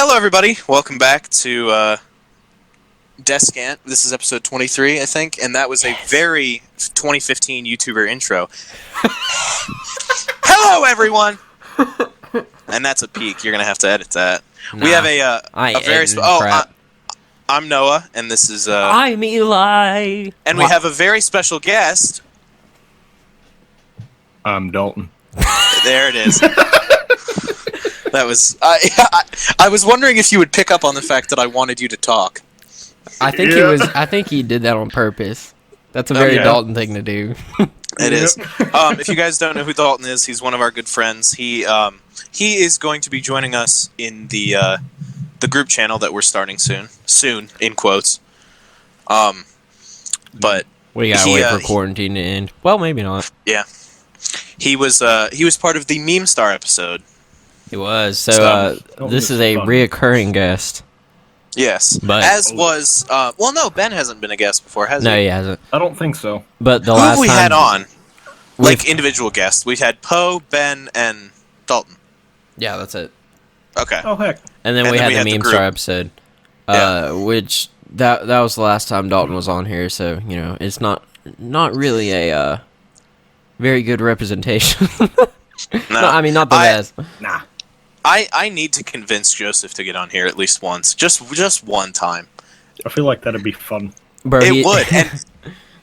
Hello, everybody. Welcome back to Descant. This is episode 23, I think, and that was a very 2015 YouTuber intro. Hello, everyone. And that's a peak. You're gonna have to edit that. Nah, we have a very crap. I'm Noah, and this is I'm Eli, and we have a very special guest. I'm Daulton. There it is. That was I was wondering if you would pick up on the fact that I wanted you to talk. I think he was. I think he did that on purpose. That's a very Daulton thing to do. It is. If you guys don't know who Daulton is, he's one of our good friends. He is going to be joining us in the group channel that we're starting soon in quotes. But We gotta wait for quarantine to end. Well, maybe not. Yeah, he was part of the Meme Star episode. He was. So this is a reoccurring guest. Yes, but as was well, no, Ben hasn't been a guest before, has he? No, he hasn't. I don't think so. But the Who last have we time had on, like individual guests, we've had Poe, Ben, and Daulton. Yeah, that's it. Okay. Oh heck! And then we had the Meme Star episode, which that was the last time Daulton was on here. So you know, it's not really a very good representation. No, I mean not the best. Nah. I need to convince Joseph to get on here at least once, just one time. I feel like that'd be fun. Bro, It would, and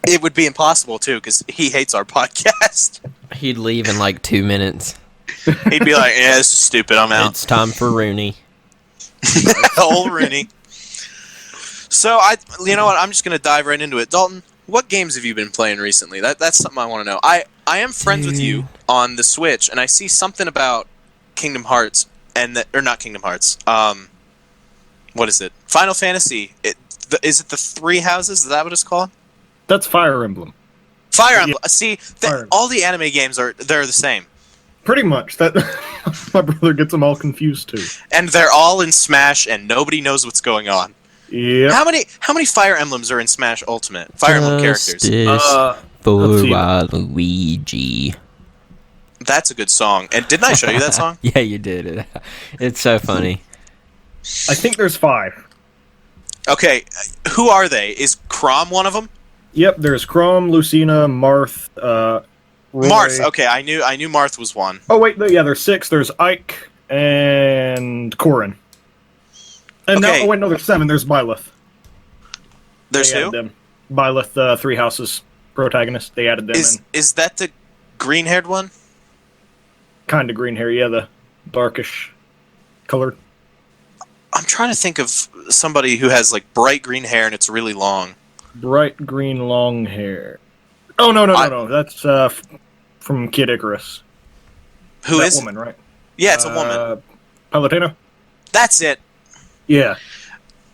it would be impossible too because he hates our podcast. He'd leave in like 2 minutes. He'd be like, "Yeah, this is stupid. I'm out." It's time for Rooney. Old Rooney. So you know what? I'm just gonna dive right into it. Daulton, what games have you been playing recently? That's something I want to know. I am friends with you on the Switch, and I see something about Kingdom Hearts or not Kingdom Hearts. What is it? Final Fantasy. Is it the Three Houses? Is that what it's called? That's Fire Emblem. Fire Emblem. Yeah. See, Fire Emblem. all the anime games they're the same, Pretty much. That my brother gets them all confused too. and they're all in Smash, and nobody knows what's going on. Yeah. How many Fire Emblems are in Smash Ultimate? Fire Emblem characters. For let's see. Luigi. That's a good song. And didn't I show you that song? Yeah, you did. It's so funny. I think there's 5. Okay, who are they? Is Chrom one of them? Yep. There's Chrome, Lucina, Marth. Roy. Marth. Okay, I knew Marth was one. Oh wait, there's 6. There's Ike and Corrin. And Okay. no, there's 7. There's Byleth. There's They who? added them. Byleth, Three Houses protagonist. They added them in. Is that the green-haired one? Kind of green hair, yeah, the darkish colored. I'm trying to think of somebody who has like bright green hair and it's really long. Bright green long hair. Oh, no. That's from Kid Icarus. Who that is woman, right? Yeah, it's a woman. Palutena? That's it. Yeah.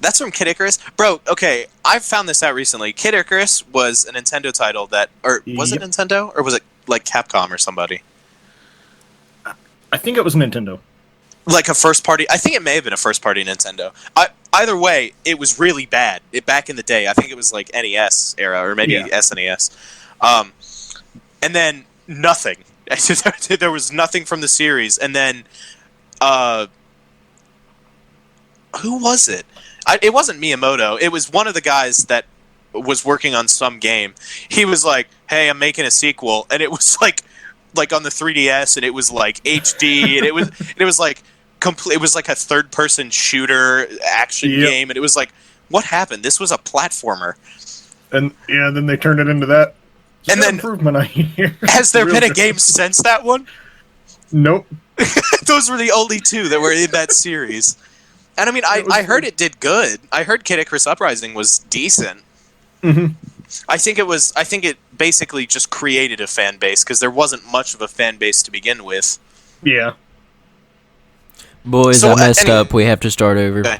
That's from Kid Icarus? Bro, okay, I found this out recently. Kid Icarus was a Nintendo title was it Nintendo? Or was it like Capcom or somebody? I think it was Nintendo. Like a first party. I think it may have been a first party Nintendo. Either way, it was really bad. Back in the day, I think it was like NES era or maybe SNES. And then nothing. There was nothing from the series. And then, who was it? It wasn't Miyamoto. It was one of the guys that was working on some game. He was like, "Hey, I'm making a sequel," and it was like on the 3DS, and it was like HD, and it was like complete. It was like a third-person shooter action game, and it was like, what happened? This was a platformer, And yeah, then they turned it into that. And then improvement, I hear. Has there been a game since that one? Nope. Those were the only 2 that were in that series. And I mean, I heard it did good. I heard Kid Icarus Uprising was decent. Mm-hmm. I think it basically just created a fan base because there wasn't much of a fan base to begin with. Yeah. Boys, I messed up. We have to start over. Okay.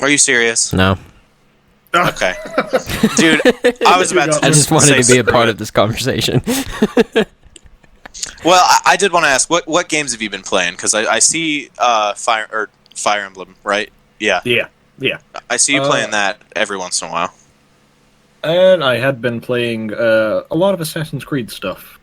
Are you serious? No. Okay. Dude, I was about to I just wanted to be a part of of this conversation. Well, I did want to ask, what games have you been playing? Because I see Fire Emblem, right? Yeah. Yeah. I see you playing that every once in a while. And I had been playing a lot of Assassin's Creed stuff.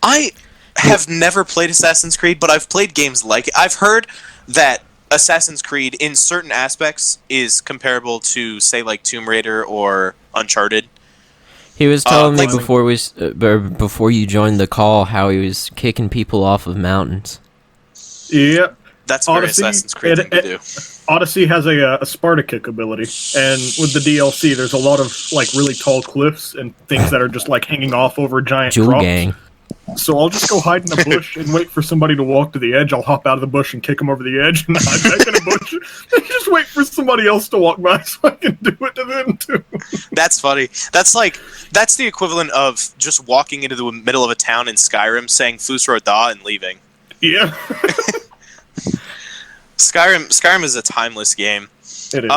I have never played Assassin's Creed, but I've played games like it. I've heard that Assassin's Creed in certain aspects is comparable to, say, like Tomb Raider or Uncharted. He was telling me like- before you joined the call how he was kicking people off of mountains. Yep. That's a very Odyssey, Assassin's Creed thing to do. Odyssey has a Sparta kick ability, and with the DLC, there's a lot of like really tall cliffs and things that are just like hanging off over giant Jewel drops. gang. So I'll just go hide in a bush and wait for somebody to walk to the edge. I'll hop out of the bush and kick them over the edge and hide back in a bush. And just wait for somebody else to walk by so I can do it to them too. That's funny. That's the equivalent of just walking into the middle of a town in Skyrim, saying Fusro Da and leaving. Yeah. Skyrim is a timeless game. It is.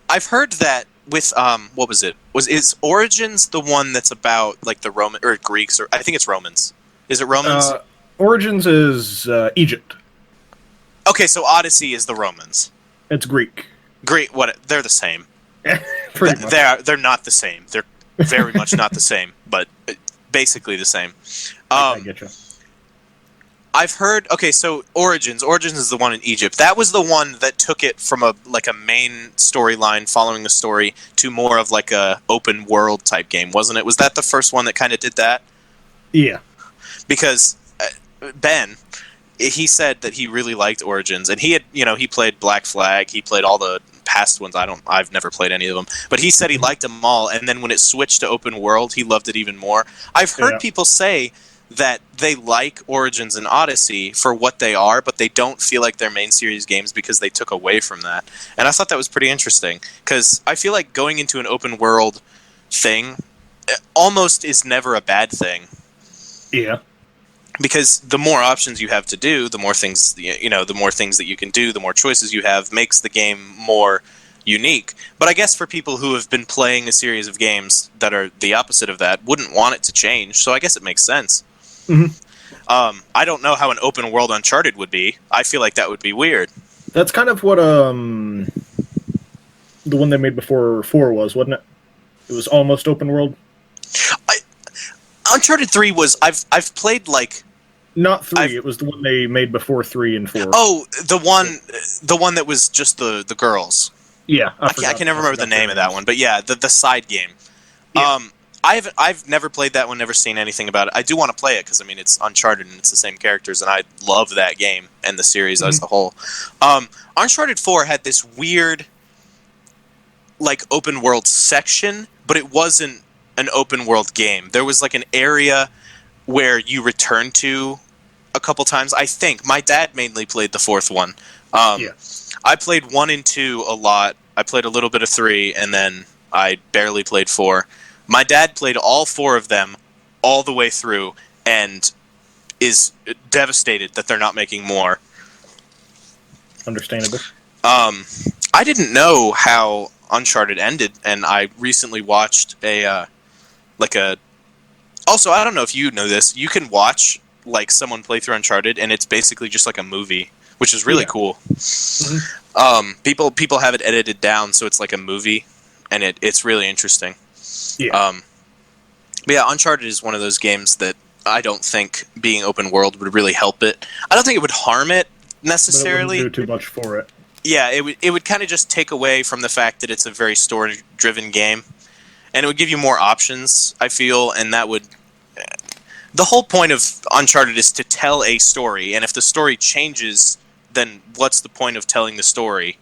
I've heard that with what was it? Is Origins the one that's about like the Roman or Greeks, or I think it's Romans? Is it Romans? Origins is Egypt. Okay, so Odyssey is the Romans. It's Greek. Great, what? They're the same. Pretty much. They're not the same. They're very much not the same, but basically the same. I get you. I've heard. Okay, so Origins is the one in Egypt. That was the one that took it from a main storyline, following the story, to more of like a open world type game, wasn't it? Was that the first one that kind of did that? Yeah. Because Ben, he said that he really liked Origins, and he had, he played Black Flag, he played all the past ones. I've never played any of them, but he said he liked them all, and then when it switched to open world, he loved it even more. I've heard people say that they like Origins and Odyssey for what they are, but they don't feel like they're main series games because they took away from that. And I thought that was pretty interesting, because I feel like going into an open world thing almost is never a bad thing. Yeah. Because the more options you have to do, the more things, the more things that you can do, the more choices you have, makes the game more unique. But I guess for people who have been playing a series of games that are the opposite of that, wouldn't want it to change. So I guess it makes sense. Mm-hmm. I don't know how an open world Uncharted would be. I feel like that would be weird. That's kind of what the one they made before 4 was, wasn't it? It was almost open world. Uncharted 3 was I've played like not 3. It was the one they made before 3 and 4. Oh, the one that was just the girls. Yeah, I can never remember the name of that one, but yeah, the side game. Yeah. I've never played that one, never seen anything about it. I do want to play it because it's Uncharted and it's the same characters, and I love that game and the series as a whole. Uncharted 4 had this weird, like, open world section, but it wasn't an open world game. There was like an area where you return to a couple times. I think my dad mainly played the 4th one. I played 1 and 2 a lot. I played a little bit of 3, and then I barely played 4. My dad played all 4 of them all the way through and is devastated that they're not making more. Understandable. I didn't know how Uncharted ended, and I recently watched also, I don't know if you know this, you can watch like someone play through Uncharted, and it's basically just like a movie, which is really cool. Mm-hmm. People have it edited down so it's like a movie, and it's really interesting. Yeah. But yeah, Uncharted is one of those games that I don't think being open world would really help it. I don't think it would harm it necessarily. But it wouldn't do too much for it. Yeah, it would kind of just take away from the fact that it's a very story-driven game, and it would give you more options, I feel, and that would... The whole point of Uncharted is to tell a story, and if the story changes, then what's the point of telling the story?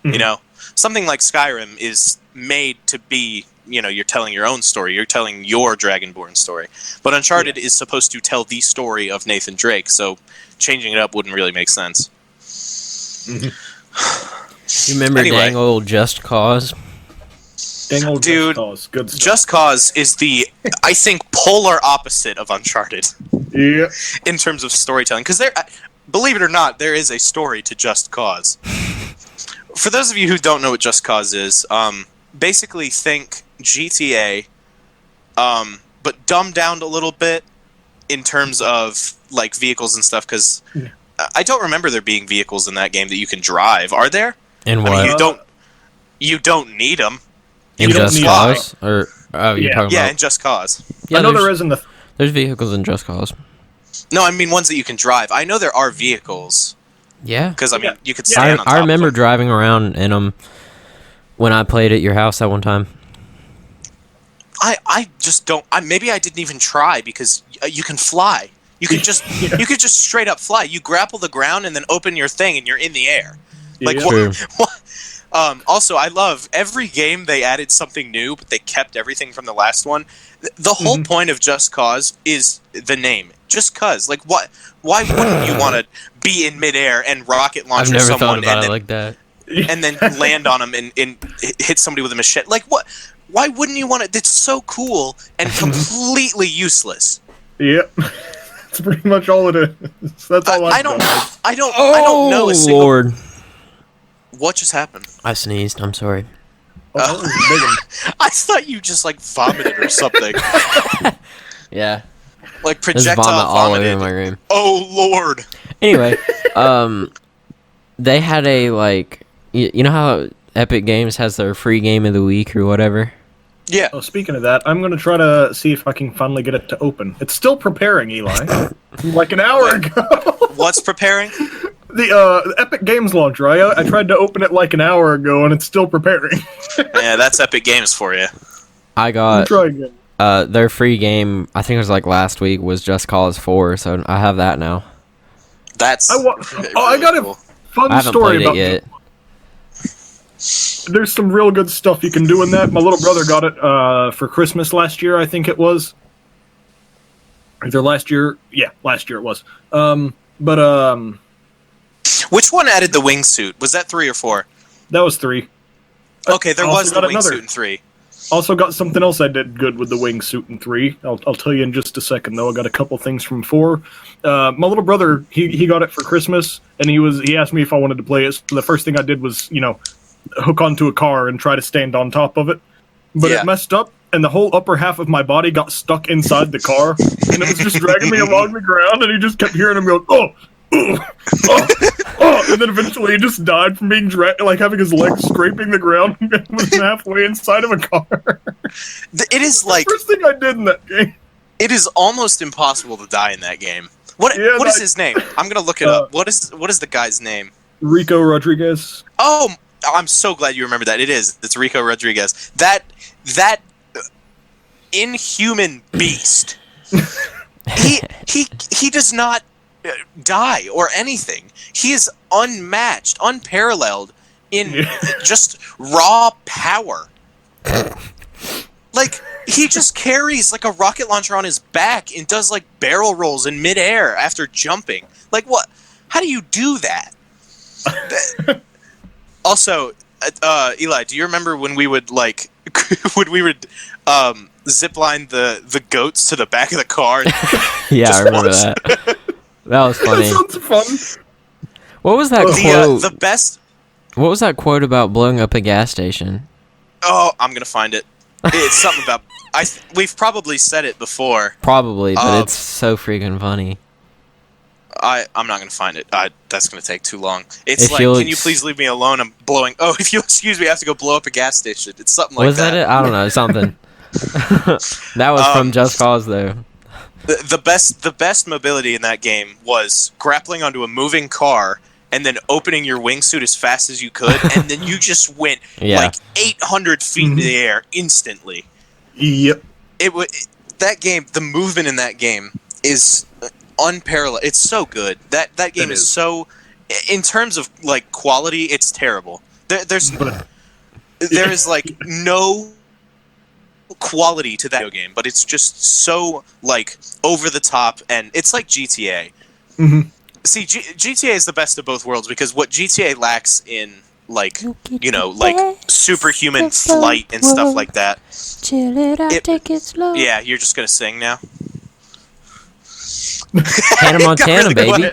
Mm-hmm. Something like Skyrim is made to be, you're telling your own story, you're telling your Dragonborn story. But Uncharted is supposed to tell the story of Nathan Drake, so changing it up wouldn't really make sense. Mm-hmm. You remember dang old Just Cause? Dang old Dude, Just Cause. Good stuff. Just Cause is the, I think, polar opposite of Uncharted. Yeah. In terms of storytelling. Because believe it or not, there is a story to Just Cause. For those of you who don't know what Just Cause is, basically think GTA, but dumbed down a little bit in terms of like vehicles and stuff, because I don't remember there being vehicles in that game that you can drive. Are there? And what? You don't need them. In Just Cause? Or you're talking about... in Just Cause. Yeah, I know there is in the... There's vehicles in Just Cause. No, I mean ones that you can drive. I know there are vehicles. Yeah. Because I mean, Yeah. you could stand on top I remember of them. driving around in them when I played at your house that one time. I just don't. Maybe I didn't even try because you can fly. You can just Yeah. you could just straight up fly. You grapple the ground and then open your thing and you're in the air. Like Yeah. True. Also, I love every game they added something new, but they kept everything from the last one. The whole point of Just Cause is the name. Just Cause. Like, what? Why wouldn't you want to be in midair and rocket launcher I've never someone thought about and it then, like that. and then land on them and hit somebody with a machete? Like, what? Why wouldn't you want it? It's so cool and completely useless. Yep. That's pretty much all it is. That's all I I've don't done. I don't know a single. Lord. What just happened? I sneezed. I'm sorry. Oh, that was a big one. I thought you just like vomited or something. Yeah. Like There's projectile vomit all vomited. over my room. Oh Lord. Anyway, they had a, like, you know how Epic Games has their free game of the week or whatever? Yeah. Oh, speaking of that, I'm going to try to see if I can finally get it to open. It's still preparing, Eli. Like an hour ago. What's preparing? The Epic Games launcher. I tried to open it like an hour ago, and it's still preparing. Yeah, that's Epic Games for you. I Let me got try again. their free game, I think it was like last week, was Just Cause 4, so I have that now. That's. I got a cool. fun I haven't story played about it yet. There's some real good stuff you can do in that. My little brother got it for Christmas last year, I think it was. Either last year. Yeah, last year it was. Which one added the wingsuit? Was that 3 or 4? That was 3. Okay, there also was the got another. wingsuit in 3. Also got something else I did good with the wingsuit in 3. I'll tell you in just a second, though. I got a couple things from 4. My little brother, he got it for Christmas, and he asked me if I wanted to play it. So the first thing I did was, hook onto a car and try to stand on top of it. But Yeah. it messed up, and the whole upper half of my body got stuck inside the car, and it was just dragging me along the ground, and he just kept hearing him go, oh, oh, oh, oh, and then eventually he just died from being like having his legs scraping the ground and was halfway inside of a car. It is like First thing I did in that game. it is almost impossible to die in that game. What is his name? I'm gonna look it up. What is the guy's name? Rico Rodriguez. Oh, I'm so glad you remember that. It's Rico Rodriguez. That inhuman beast. he does not die or anything. He is unmatched, unparalleled in just raw power. Like, he just carries like a rocket launcher on his back and does like barrel rolls in midair after jumping. Like, what? How do you do that? Also, Eli, do you remember when we would like zip line the goats to the back of the car? Yeah, I remember that. That was funny. That sounds fun. What was that quote? The best. What was that quote about blowing up a gas station? Oh, I'm gonna find it. It's something about. We've probably said it before. Probably, but it's so freaking funny. I'm not gonna find it. That's gonna take too long. It's If like, you'll can you please leave me alone? I'm blowing. Oh, if you'll excuse me, I have to go blow up a gas station. It's something like Was that it? I don't know, something. That was from Just Cause, though. The best mobility in that game was grappling onto a moving car and then opening your wingsuit as fast as you could, and then you just went like 800 feet in the air instantly. Yep. That game. The movement in that game is unparalleled. It's so good. That game is so. In terms of like quality, it's terrible. There is like no quality to that video game, but it's just so like over the top, and it's like GTA. Mm-hmm. See, GTA is the best of both worlds because what GTA lacks in like like superhuman flight and stuff like that. Chill it out, take it slow. Yeah, you're just gonna sing now. Hannah Montana, really baby.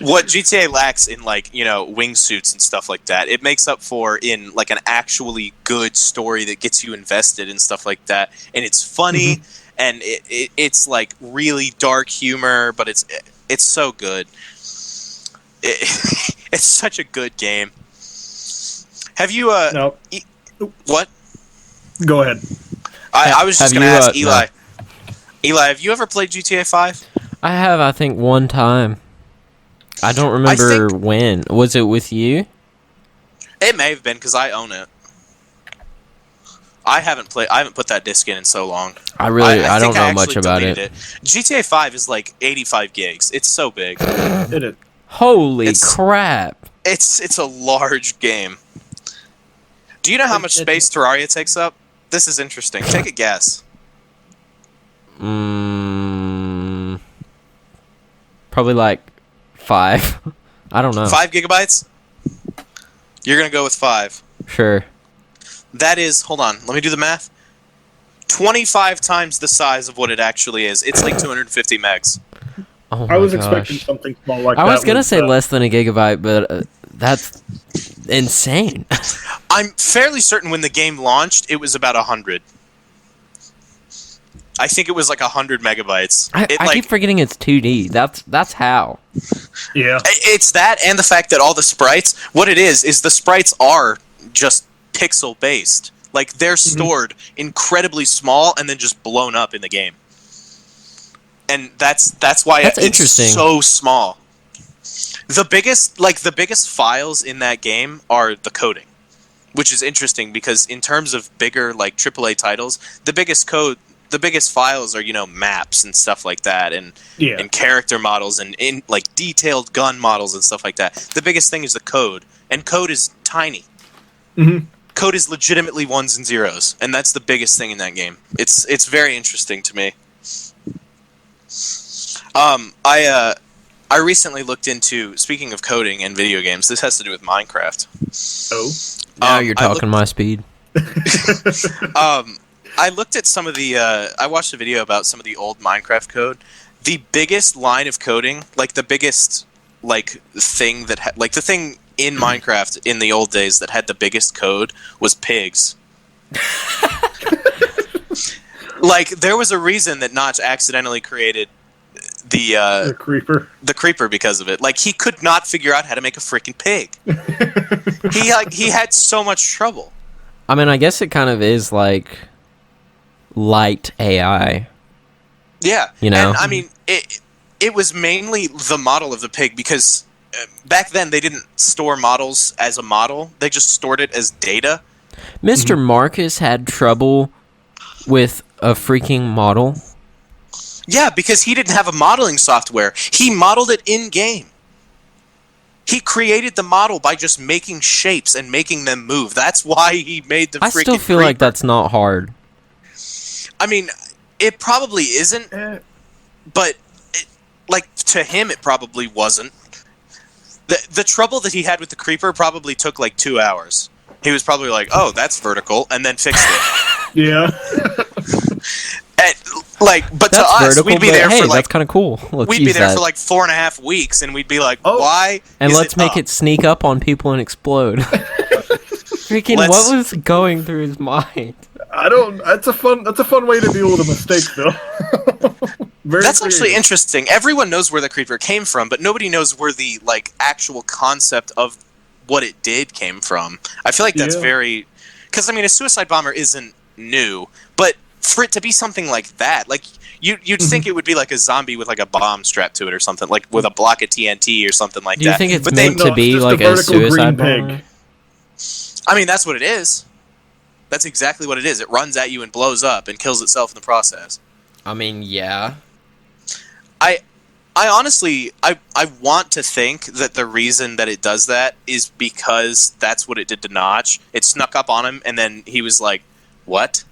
What GTA lacks in like wingsuits and stuff like that, it makes up for in like an actually good story that gets you invested and stuff like that, and it's funny and it's like really dark humor, but it's so good. It's such a good game. Have you No. What? Go ahead. I was just Have gonna you, ask Eli. no. Eli, have you ever played GTA 5? I have, I think, one time. I don't remember when. Was it with you? It may have been because I own it. I haven't put that disc in so long. I don't know much about it. GTA 5 is like 85 gigs. It's so big. Holy crap! It's a large game. Do you know how much space Terraria takes up? This is interesting. Take a guess. Probably like 5. I don't know. 5 gigabytes? You're gonna go with 5. Sure. That is, hold on, let me do the math. 25 times the size of what it actually is. It's like 250 megs. Oh I was expecting something small like that. I was gonna say less than a gigabyte, but that's insane. I'm fairly certain when the game launched, it was about 100. I think it was like 100 megabytes. I keep forgetting it's 2D. That's how. Yeah. It's that and the fact that all the sprites, what it is the sprites are just pixel based. Like they're stored incredibly small and then just blown up in the game. And that's why it's interesting. So small. The biggest files in that game are the coding, which is interesting because in terms of bigger like AAA titles, the biggest files are, maps and stuff like that, and character models and in like detailed gun models and stuff like that. The biggest thing is the code, and code is tiny. Mm-hmm. Code is legitimately ones and zeros, and that's the biggest thing in that game. It's very interesting to me. I recently looked into, speaking of coding and video games, this has to do with Minecraft. Oh, now you're talking my speed. I looked at some of the. I watched a video about some of the old Minecraft code. The biggest line of coding, like the biggest, thing that, the thing in Minecraft in the old days that had the biggest code was pigs. There was a reason that Notch accidentally created the creeper. The creeper because of it. He could not figure out how to make a freaking pig. he had so much trouble. I mean, I guess it kind of is like light AI. Yeah. And I mean, it was mainly the model of the pig because back then they didn't store models as a model. They just stored it as data. Mr. Marcus had trouble with a freaking model. Yeah, because he didn't have a modeling software. He modeled it in-game. He created the model by just making shapes and making them move. That's why he made the freaking I still feel creeper. like that's not hard. I mean, it probably isn't, but to him it probably wasn't. The trouble that he had with the creeper probably took 2 hours. He was probably like, "Oh, that's vertical," and then fixed it. Yeah. But that's to us, vertical, we'd be there for that's kind of cool. We'd be there for 4.5 weeks, and we'd be like, "Why?" And let's make it sneak up on people and explode. Freaking, what was going through his mind? I don't. That's a fun way to deal with a mistake, though. That's actually interesting. Everyone knows where the creeper came from, but nobody knows where the actual concept of what it did came from. I feel like that's very, because I mean, a suicide bomber isn't new, but for it to be something like that, you'd think it would be like a zombie with a bomb strapped to it or something, with a block of TNT or something like that. Do you think it's meant to be like a suicide bomber? I mean, that's what it is. That's exactly what it is. It runs at you and blows up and kills itself in the process. I mean, yeah. I honestly, I want to think that the reason that it does that is because that's what it did to Notch. It snuck up on him, and then he was like, "What?"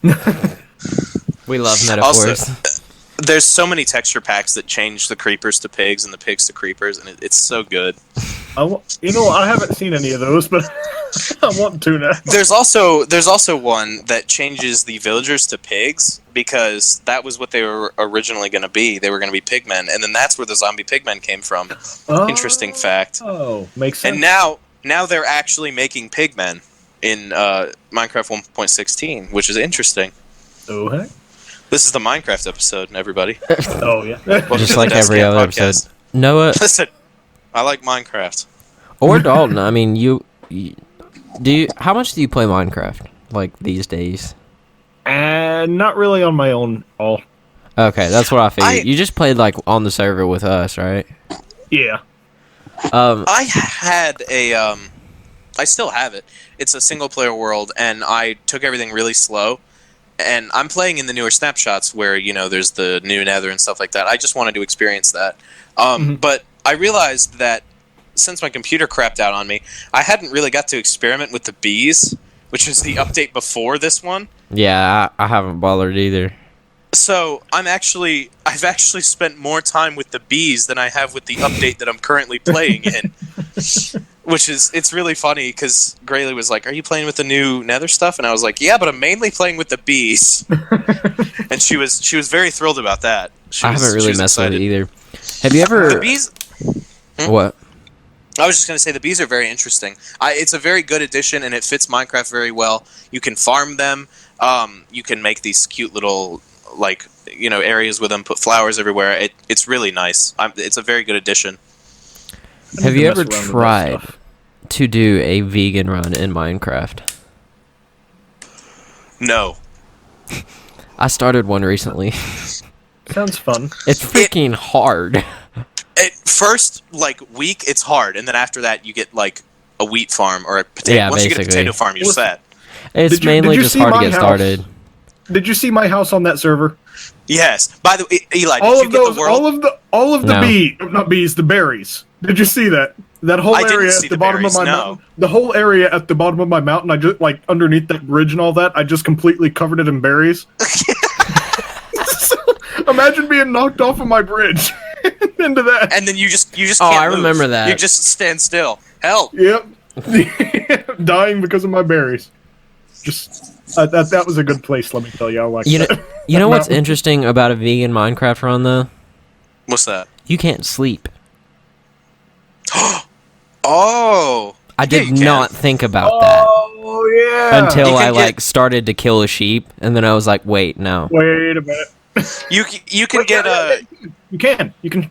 We love metaphors. Also, there's so many texture packs that change the creepers to pigs and the pigs to creepers, and it's so good. I haven't seen any of those, but I want to now. There's also one that changes the villagers to pigs because that was what they were originally going to be. They were going to be pigmen, and then that's where the zombie pigmen came from. Interesting fact. Oh, makes sense. And now they're actually making pigmen in Minecraft 1.16, which is interesting. Oh, heck. This is the Minecraft episode, everybody. Oh, yeah. Just like every other episode. Noah. Listen, I like Minecraft. Or Daulton. I mean, how much do you play Minecraft these days? Not really on my own. Okay, that's what I figured. You just played on the server with us, right? Yeah. I had a I still have it. It's a single player world, and I took everything really slow. And I'm playing in the newer snapshots where, there's the new nether and stuff like that. I just wanted to experience that. But I realized that since my computer crapped out on me, I hadn't really got to experiment with the bees, which is the update before this one. Yeah, I haven't bothered either. So I've actually spent more time with the bees than I have with the update that I'm currently playing in. It's really funny because Grayley was like, "Are you playing with the new Nether stuff?" And I was like, "Yeah, but I'm mainly playing with the bees." And she was very thrilled about that. I haven't really messed with it either. Have you ever? The bees. What? I was just gonna say the bees are very interesting. It's a very good addition, and it fits Minecraft very well. You can farm them. You can make these cute little areas with them. Put flowers everywhere. It's really nice. It's a very good addition. Have you ever tried to do a vegan run in Minecraft? No. I started one recently. Sounds fun. It's freaking hard. At first, week, it's hard, and then after that, you get a wheat farm or a potato. Yeah, Once basically. you get a potato farm, you're set. It's mainly just hard to get started. Did you see my house on that server? Yes. By the way, Eli, did you get the world? all of the berries. Did you see that? That whole area at the bottom of my mountain. The whole area at the bottom of my mountain, I just underneath that bridge and all that, I just completely covered it in berries. Imagine being knocked off of my bridge into that. And then you just can't I move. remember that. You just stand still. Help. Yep. Dying because of my berries. That was a good place, let me tell you. I like that. You know what's interesting about a vegan Minecraft run, though? What's that? You can't sleep. Oh. I did not think about that. Oh, yeah. Until I started to kill a sheep, and then I was like, wait, no. Wait a minute. You can get You can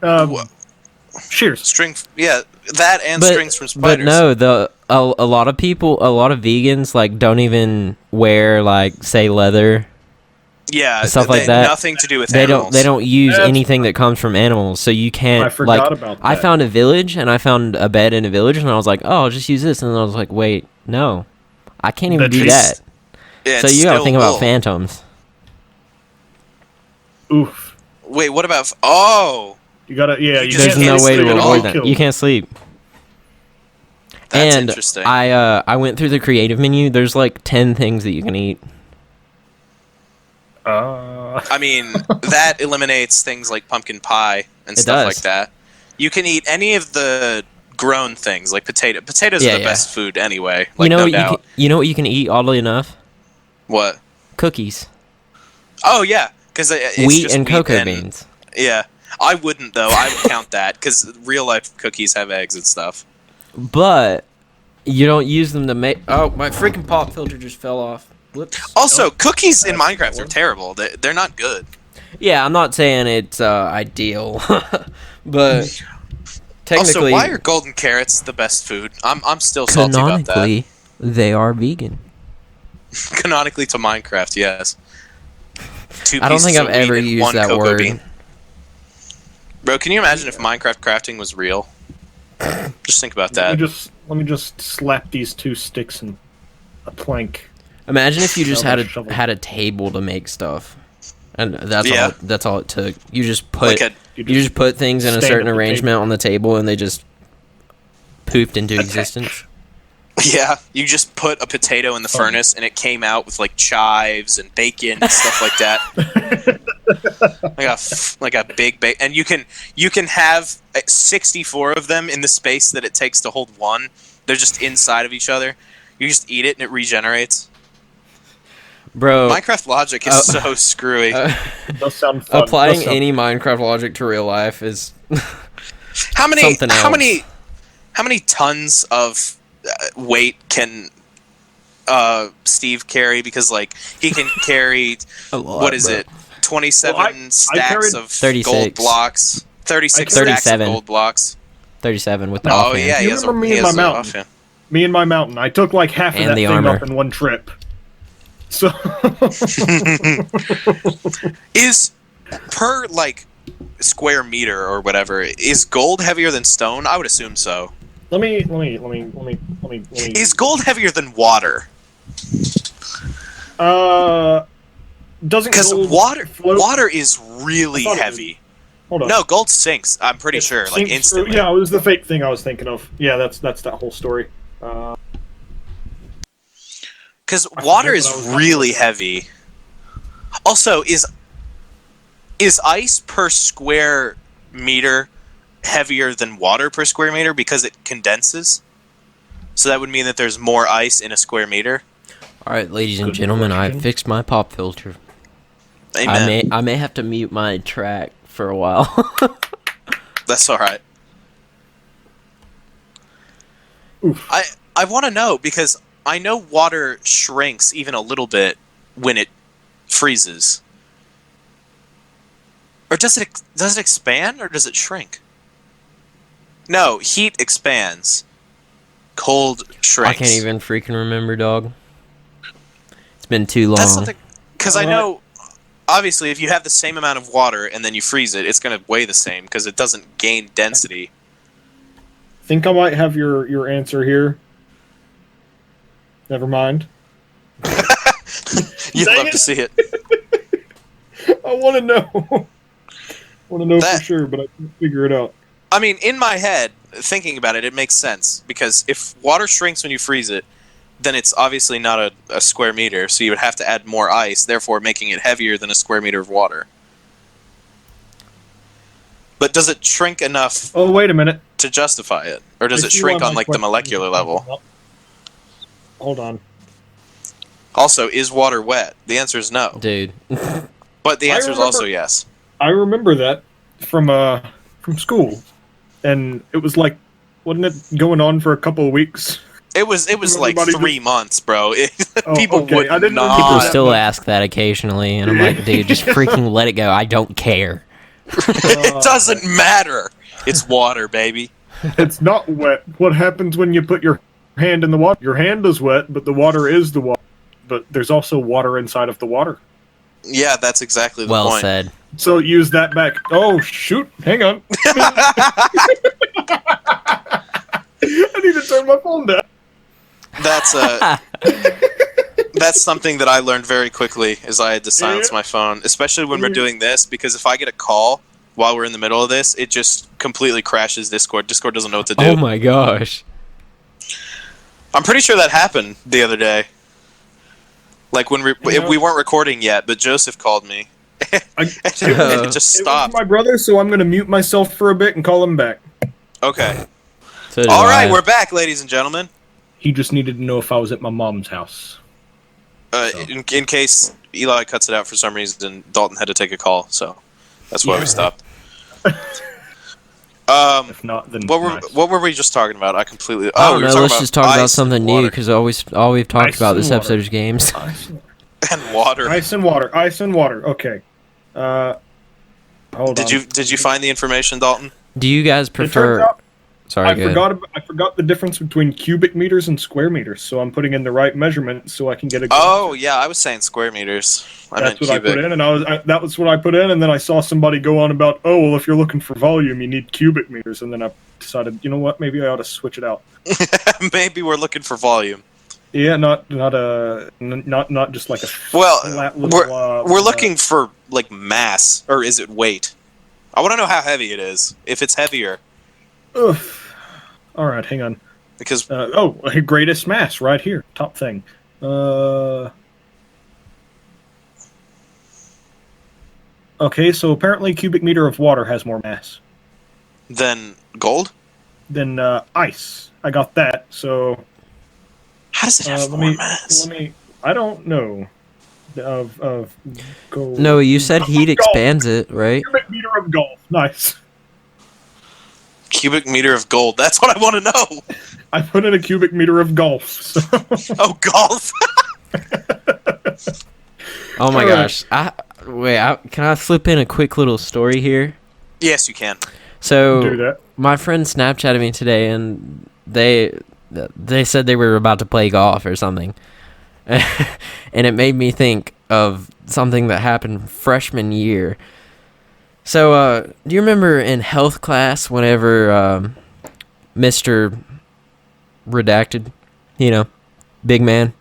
shears. String, yeah, that and strings from spiders. But no, a lot of vegans don't even wear say leather. Yeah, stuff like that. Nothing to do with animals. They don't use anything that comes from animals, so you can't. I forgot about that. I found a village, and I found a bed in a village, and I was like, oh, I'll just use this, and then I was like, wait, no, I can't even do that. Yeah, so you gotta think about phantoms. Oof. Wait, what about? Oh. You gotta, yeah. There's no way to avoid that. You can't sleep. That's interesting. I went through the creative menu. There's 10 things that you can eat. I mean, that eliminates things like pumpkin pie and stuff like that. You can eat any of the grown things, like potato. Potatoes are the best food anyway. You know what you can eat, oddly enough? What? Cookies. Oh, yeah. Because wheat and cocoa beans. Yeah. I wouldn't, though. I would count that, because real-life cookies have eggs and stuff. But you don't use them to make... Oh, my freaking pop filter just fell off. Whoops. Also, cookies in Minecraft are terrible. They're not good. Yeah, I'm not saying it's ideal, but technically... Also, why are golden carrots the best food? I'm still salty about that. Canonically, they are vegan. Canonically to Minecraft, yes. I don't think I've ever used that word. Bean. Bro, can you imagine if Minecraft crafting was real? Just think about that. Let me just slap these 2 sticks and a plank. Imagine if you just had a table to make stuff, and that's all it took. You just put things in a certain arrangement on the table, and they just poofed into existence. Yeah, you just put a potato in the furnace, and it came out with chives and bacon and stuff like that. like a big bacon, and you can have 64 of them in the space that it takes to hold one. They're just inside of each other. You just eat it, and it regenerates. Bro, Minecraft logic is so screwy. Does sound fun. Applying any Minecraft logic to real life is how many tons of weight can Steve carry? Because he can carry what is it? 27 stacks of 36. gold blocks. 36 stacks of gold blocks. 37 with the offhand. Oh yeah, you remember me and my mountain? Me and my mountain. I took half of that thing up in one trip. So is per square meter or whatever. Is gold heavier than stone? I would assume so. Let me. Is gold heavier than water? Doesn't because float? water is really heavy. Hold on. No, gold sinks. I'm pretty sure, like instantly. Yeah, it was the fake thing I was thinking of. Yeah, that's that whole story. Because water is really heavy. Also, is ice per square meter heavier than water per square meter because it condenses? So that would mean that there's more ice in a square meter. All right, ladies and gentlemen, I fixed my pop filter. Amen. I may have to mute my track for a while. That's all right. Oof. I want to know because I know water shrinks even a little bit when it freezes. Or does it expand or does it shrink? No, heat expands. Cold shrinks. I can't even freaking remember, dog. It's been too long. That's something because I know obviously if you have the same amount of water and then you freeze it, it's going to weigh the same because it doesn't gain density. Think I might have your answer here. Never mind. You'd love to see it. I want to know. For sure, but I can't figure it out. I mean, in my head, thinking about it, it makes sense. Because if water shrinks when you freeze it, then it's obviously not a square meter, so you would have to add more ice, therefore making it heavier than a square meter of water. But does it shrink enough Oh, wait a minute. to justify it? Or does it shrink on, like, the molecular level? Hold on. Also, is water wet? The answer is no. Dude. But the answer is also yes. I remember that from school, and it was like, wasn't it going on for a couple of weeks? It was like 3 months, bro. People would I didn't know not. People still ask that occasionally, and I'm like, dude, just freaking let it go. I don't care. It doesn't matter. It's water, baby. It's not wet. What happens when you put your hand in the water? Your hand is wet, but the water is the water. But there's also water inside of the water. Yeah, that's exactly the point. Well said. So use that back. Oh, shoot. Hang on. I need to turn my phone down. That's something that I learned very quickly, is I had to silence my phone, especially when we're doing this, because if I get a call while we're in the middle of this, it just completely crashes Discord. Discord doesn't know what to do. Oh my gosh. I'm pretty sure that happened the other day. Like when we weren't recording yet, but Joseph called me. It just stopped. It was my brother, so I'm going to mute myself for a bit and call him back. Okay. So All right, we're back, ladies and gentlemen. He just needed to know if I was at my mom's house. In case Eli cuts it out for some reason, Daulton had to take a call, so that's why we stopped. If not, then what were we just talking about? I completely. I don't we were know. talking Let's just talk about something new because all we've talked Ice about this and episode is games. and water. Ice and water. Okay. Hold on. Did you find the information, Daulton? Do you guys prefer? Sorry, I forgot the difference between cubic meters and square meters, so I'm putting in the right measurement so I can get a. Oh yeah, I was saying square meters. That's what I put in, and that was what I put in, and then I saw somebody go on about, oh well, if you're looking for volume, you need cubic meters, and then I decided, you know what, maybe I ought to switch it out. Maybe we're looking for volume. Yeah, not just like a. Well, we're looking for like mass, or is it weight? I want to know how heavy it is. If it's heavier. Ugh. All right, hang on. Because greatest mass right here, top thing. Okay, so apparently cubic meter of water has more mass than gold. Than ice. I got that. So how does it have more mass? I don't know. Of gold. No, you said heat expands it, right? Cubic meter of gold. Nice. Cubic meter of gold. That's what I want to know. I put in a cubic meter of golf. So. Oh, golf. Oh my gosh! Can I slip in a quick little story here? Yes, you can. So my friend Snapchatted me today, and they said they were about to play golf or something, and it made me think of something that happened freshman year. So, do you remember in health class whenever Mr. Redacted, big man,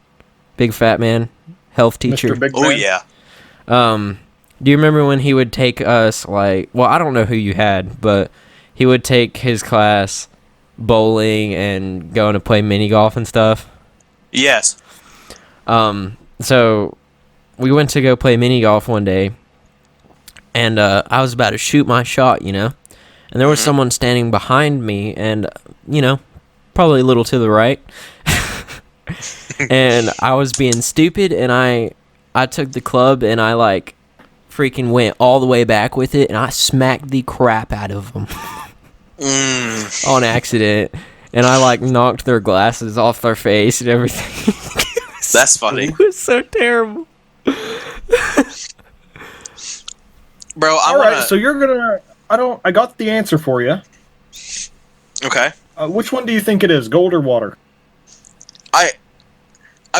big fat man, health teacher? Mr. Big Man? Oh, yeah. Do you remember when he would take us, I don't know who you had, but he would take his class bowling and going to play mini golf and stuff? Yes. So we went to go play mini golf one day, and I was about to shoot my shot, and there was someone standing behind me, and, probably a little to the right. And I was being stupid, and I took the club, and I, freaking went all the way back with it, and I smacked the crap out of them on accident. And I, knocked their glasses off their face and everything. That's funny. It was so terrible. Bro, so you're gonna... I got the answer for you. Okay. Which one do you think it is, gold or water? I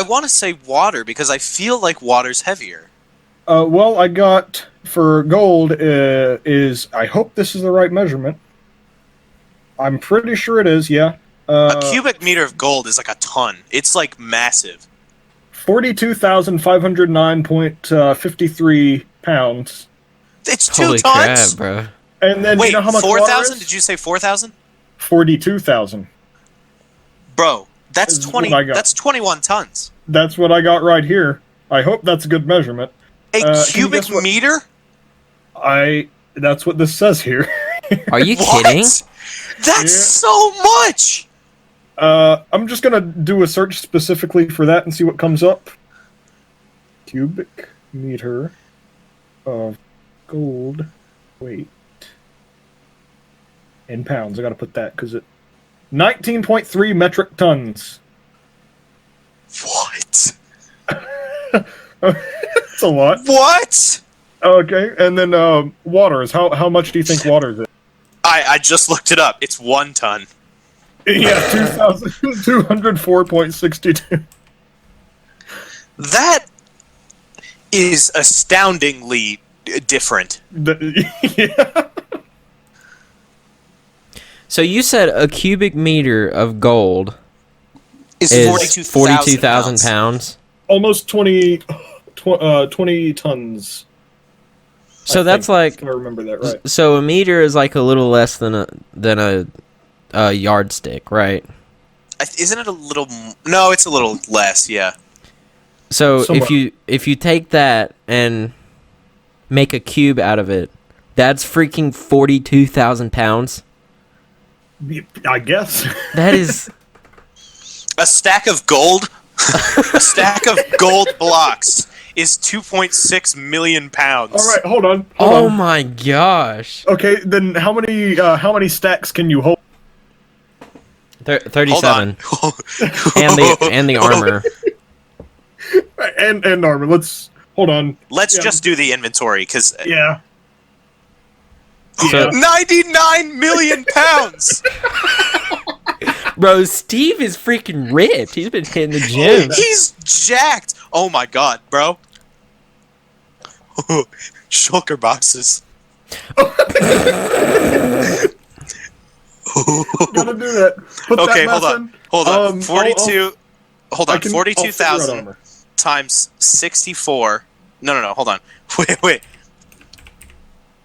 want to say water because I feel like water's heavier. Well, I got for gold is... I hope this is the right measurement. I'm pretty sure it is, yeah. A cubic meter of gold is like a ton. It's massive. 42,509.53 pounds. It's 2 Holy tons? crap, bro. And then Wait, you know how much 4,000? Did you say 4,000? 42,000. Bro, that's This is 20. what I got. That's 21 tons. That's what I got right here. I hope that's a good memeasurement. A Can you cubic guess what- meter? That's what this says here. Are you What? kidding? That's so much. I'm just gonna do a search specifically for that and see what comes up. Cubic meter of gold weight in pounds. I gotta put that because 19.3 metric tons. What? That's a lot. What? Okay, and then water is how much do you think water is? I just looked it up. It's 1 ton. Yeah, 2,204.62. That is astoundingly different. Yeah. So you said a cubic meter of gold Is is 42,000 pounds. Almost 20 tons. So I that's think, if I remember that right. So a meter is a little less than a yardstick, right? Isn't it a little... No, it's a little less, yeah. So Somewhat. if you take that and make a cube out of it, that's freaking 42,000 pounds. I guess. That is... A stack of gold? A stack of gold blocks is 2.6 million pounds. All right, hold on. Oh my gosh. Okay, then how many stacks can you hold? 37. Hold on. and the armor. And armor. Let's hold on. Let's just do the inventory, because... Yeah. So- 99 million pounds! Bro, Steve is freaking ripped. He's been hitting the gym. He's jacked! Oh my god, bro. Shulker boxes. Gotta do that. Put Okay, that hold math on. in. Hold on. I'll- 42... Hold on. I'll figure out 42,000 armor. times 64... No, hold on. Wait.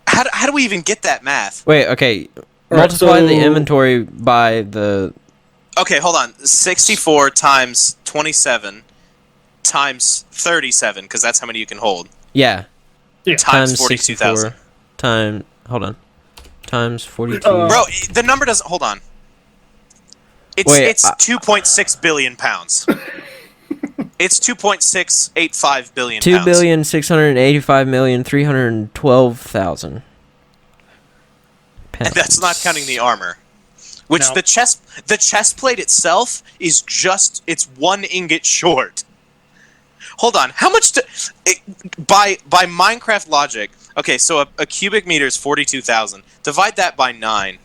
How do we even get that math? Wait, okay. All right, Multiply the so- inventory by the... Okay, hold on. 64 times 27 times 37, because that's how many you can hold. Yeah. Yeah. Times 42,000. Hold on. Times 42. Bro, the number doesn't... Hold on. It's Wait, 2.6 billion pounds. It's 2.685 billion pounds. 2,685,312,000. And that's not counting the armor. Which No. the chest plate itself is just... It's 1 ingot short. Hold on. How much... by Minecraft logic... Okay, so a cubic meter is 42,000. Divide that by 9.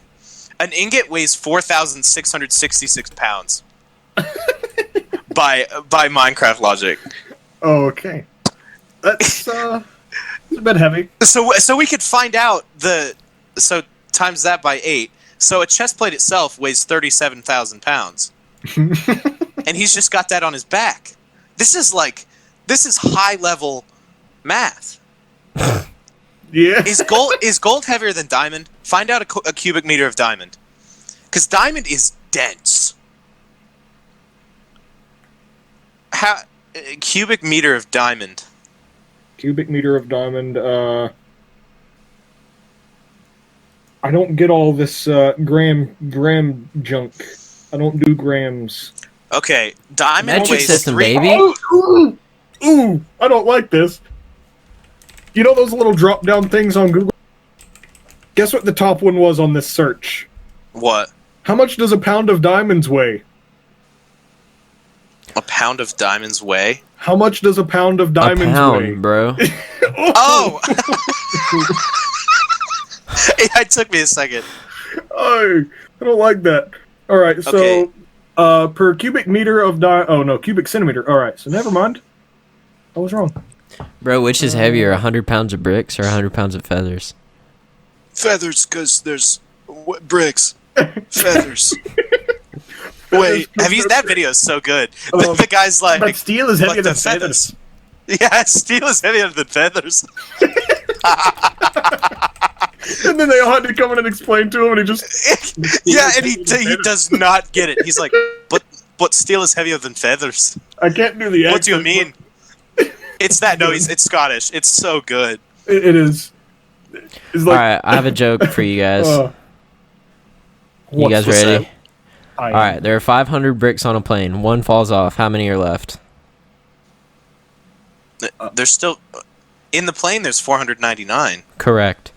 An ingot weighs 4,666 pounds. by Minecraft logic. Oh, okay. That's It's a bit heavy. So we could find out so times that by 8. So a chest plate itself weighs 37,000 pounds, and he's just got that on his back. This is high level math. Yeah. Is gold heavier than diamond? Find out a cubic meter of diamond, because diamond is dense. How cubic meter of diamond? Cubic meter of diamond. I don't get all this gram junk. I don't do grams. Okay, diamond Metric weighs system, 3. baby. Ooh, I don't like this. You know those little drop-down things on Google? Guess what the top one was on this search? What? How much does a pound of diamonds weigh? A pound of diamonds weigh? How much does a pound of diamonds a pound, weigh? Bro. Oh! It took me a second. Oh, I don't like that. All right, so per cubic meter of cubic centimeter. All right, so never mind. I was wrong. Bro, which is heavier, 100 pounds of bricks or 100 pounds of feathers? Feathers, because there's bricks. Feathers. Wait, that video is so good. The guy's like, but steel is heavier than feathers. Yeah, steel is heavier than feathers. And then they all had to come in and explain to him, and he just... Yeah, and he does not get it. He's like, but steel is heavier than feathers. I can't do the accent. What do you mean? It's that, no, it's Scottish. It's so good. It is. It's like, Alright, I have a joke for you guys. You guys what's ready? that? Alright, there are 500 bricks on a plane. One falls off. How many are left? There's still... In the plane, there's 499. Correct.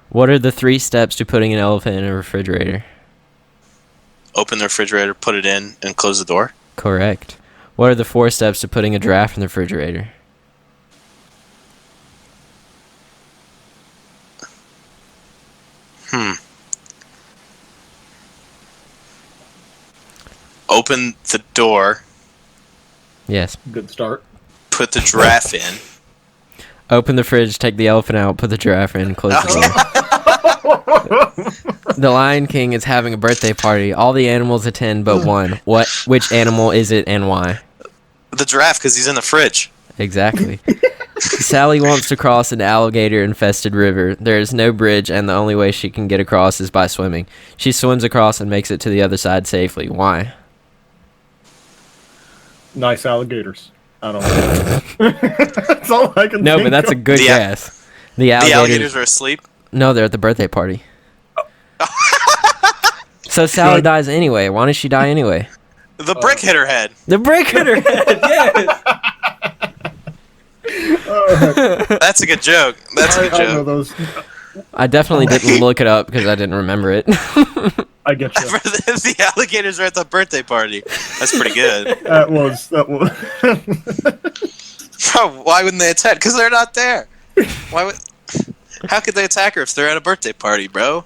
What are the 3 steps to putting an elephant in a refrigerator? Open the refrigerator, put it in, and close the door. Correct. What are the 4 steps to putting a giraffe in the refrigerator? Open the door. Yes. good start. Put the giraffe in. Open the fridge, take the elephant out, put the giraffe in, close the door. The Lion King is having a birthday party. All the animals attend but one. Which animal is it and why? The giraffe, because he's in the fridge. Exactly. Sally wants to cross an alligator-infested river. There is no bridge, and the only way she can get across is by swimming. She swims across and makes it to the other side safely. Why? Nice alligators. I don't know. That's all I can No, think but that's a of. good guess. The alligators are asleep? No, they're at the birthday party. So Sally dies anyway. Why does she die anyway? The brick hit her head. The brick hit her head, yes! That's a good joke. That's a good I know joke. those. I definitely didn't look it up because I didn't remember it. I get you. The alligators are at the birthday party. That's pretty good. That was. Bro, why wouldn't they attack? Because they're not there. How could they attack her if they're at a birthday party, bro?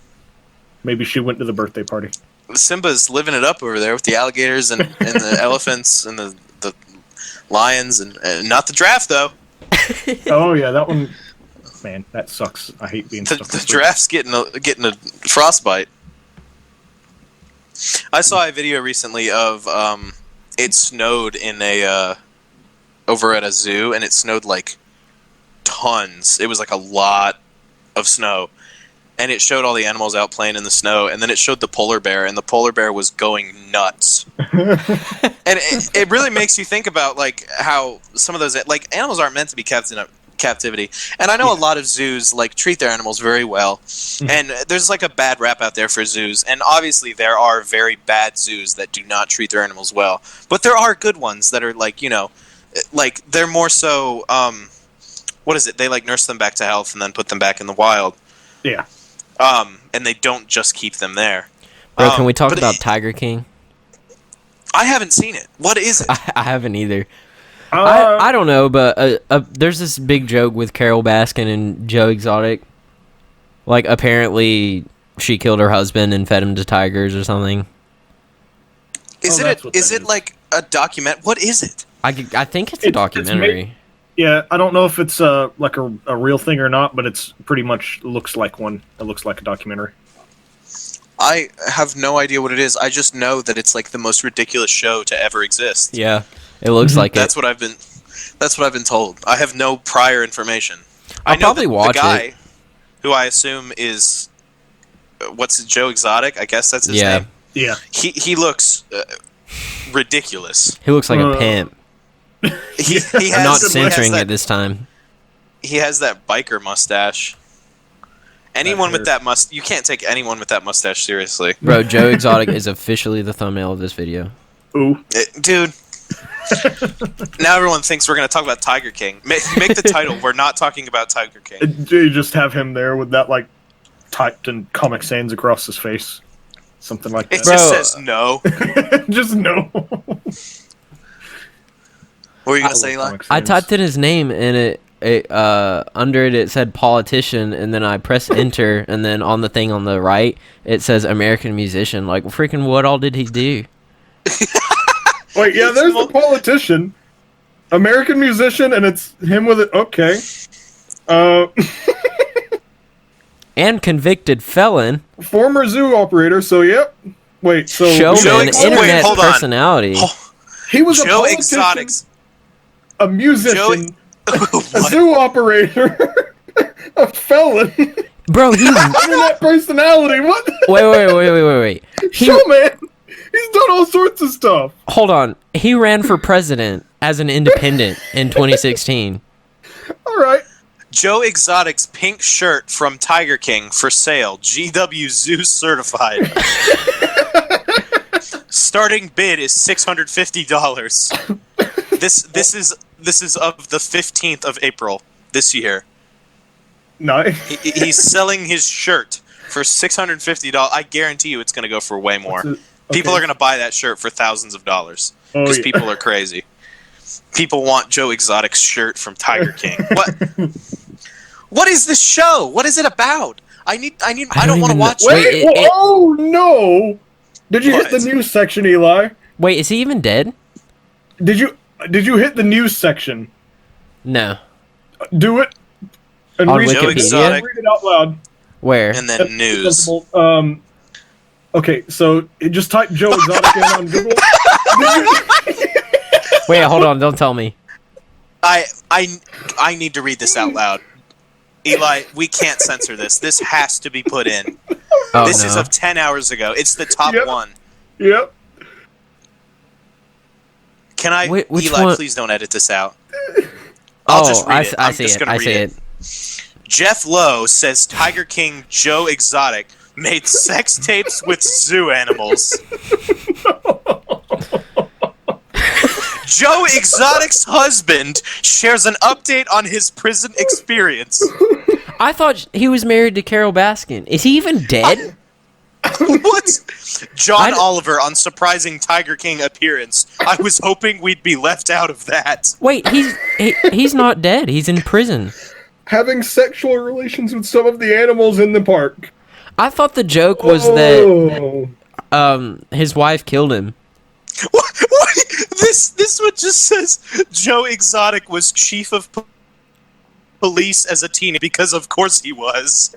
Maybe she went to the birthday party. Simba's living it up over there with the alligators and the elephants and the lions and not the giraffe though. Oh yeah, that one. Man, that sucks. I hate being stuck. The giraffe's getting a frostbite. I saw a video recently of it snowed in a over at a zoo, and it snowed like tons. It was like a lot of snow, and it showed all the animals out playing in the snow, and then it showed the polar bear, and the polar bear was going nuts. And it really makes you think about like how some of those like animals aren't meant to be kept in a captivity, and I know a lot of zoos like treat their animals very well, and there's like a bad rap out there for zoos, and obviously there are very bad zoos that do not treat their animals well, but there are good ones that are like, you know, like they're more so what is it, they like nurse them back to health and then put them back in the wild. Yeah. And they don't just keep them there. Bro, can we talk about Tiger King? I haven't seen it. What is it? I haven't either. I don't know, but there's this big joke with Carol Baskin and Joe Exotic. Like, apparently she killed her husband and fed him to tigers or something. Is it like a document? What is it? I think it's a documentary. Yeah, I don't know if it's like a real thing or not, but it's pretty much looks like one. It looks like a documentary. I have no idea what it is. I just know that it's like the most ridiculous show to ever exist. Yeah, it looks like That's what I've been told. I have no prior information. I'll I know probably that watch the guy, it. who I assume is Joe Exotic. I guess that's his name. Yeah. He looks ridiculous. He looks like a pimp. He has, I'm not he censoring has it this time. He has that biker mustache. Anyone with that you can't take anyone with that mustache seriously. Bro, Joe Exotic is officially the thumbnail of this video. Ooh. Dude. Now everyone thinks we're going to talk about Tiger King. Make the title, we're not talking about Tiger King. You just have him there with that, like, typed in Comic Sans across his face. Something like that. It just says no. Just no. What were you going to say, Eli? I typed in his name, and under it said politician, and then I press enter, and then on the thing on the right it says American musician. Like, freaking what all did he do? Wait, yeah, there's the politician, American musician, and it's him with it. Okay. And convicted felon, former zoo operator. So yep. Wait, so showman, internet personality. He was Joe a politician, Exotics, a musician, a zoo operator, a felon, bro. He internet personality. What? Wait. Showman. He's done all sorts of stuff. Hold on. He ran for president as an independent in 2016. All right. Joe Exotic's pink shirt from Tiger King for sale. GW Zoo certified. Starting bid is $650. This is of the 15th of April this year. Nice. He's selling his shirt for $650. I guarantee you it's going to go for way more. People are going to buy that shirt for thousands of dollars because people are crazy. People want Joe Exotic's shirt from Tiger King. What is this show? What is it about? I don't want to watch it. Wait, oh no! Did you hit the news section, Eli? Wait, is he even dead? Did you hit the news section? No. Do it. And on read Wikipedia? Read it out loud. Where? And then news. Okay, so just type Joe Exotic in on Google. Wait, hold on, don't tell me. I need to read this out loud. Eli, we can't censor this. This has to be put in. This is of 10 hours ago. It's the top one. Yep. Can I, which Eli, one? Please don't edit this out. I'll just read it. I see it. Jeff Lowe says Tiger King Joe Exotic made sex tapes with zoo animals. Joe Exotic's husband shares an update on his prison experience. I thought he was married to Carol Baskin. Is he even dead? What? John Oliver on surprising Tiger King appearance. I was hoping we'd be left out of that. Wait, he's not dead. He's in prison. Having sexual relations with some of the animals in the park. I thought the joke was that his wife killed him. What? This one just says Joe Exotic was chief of police as a teen because of course he was.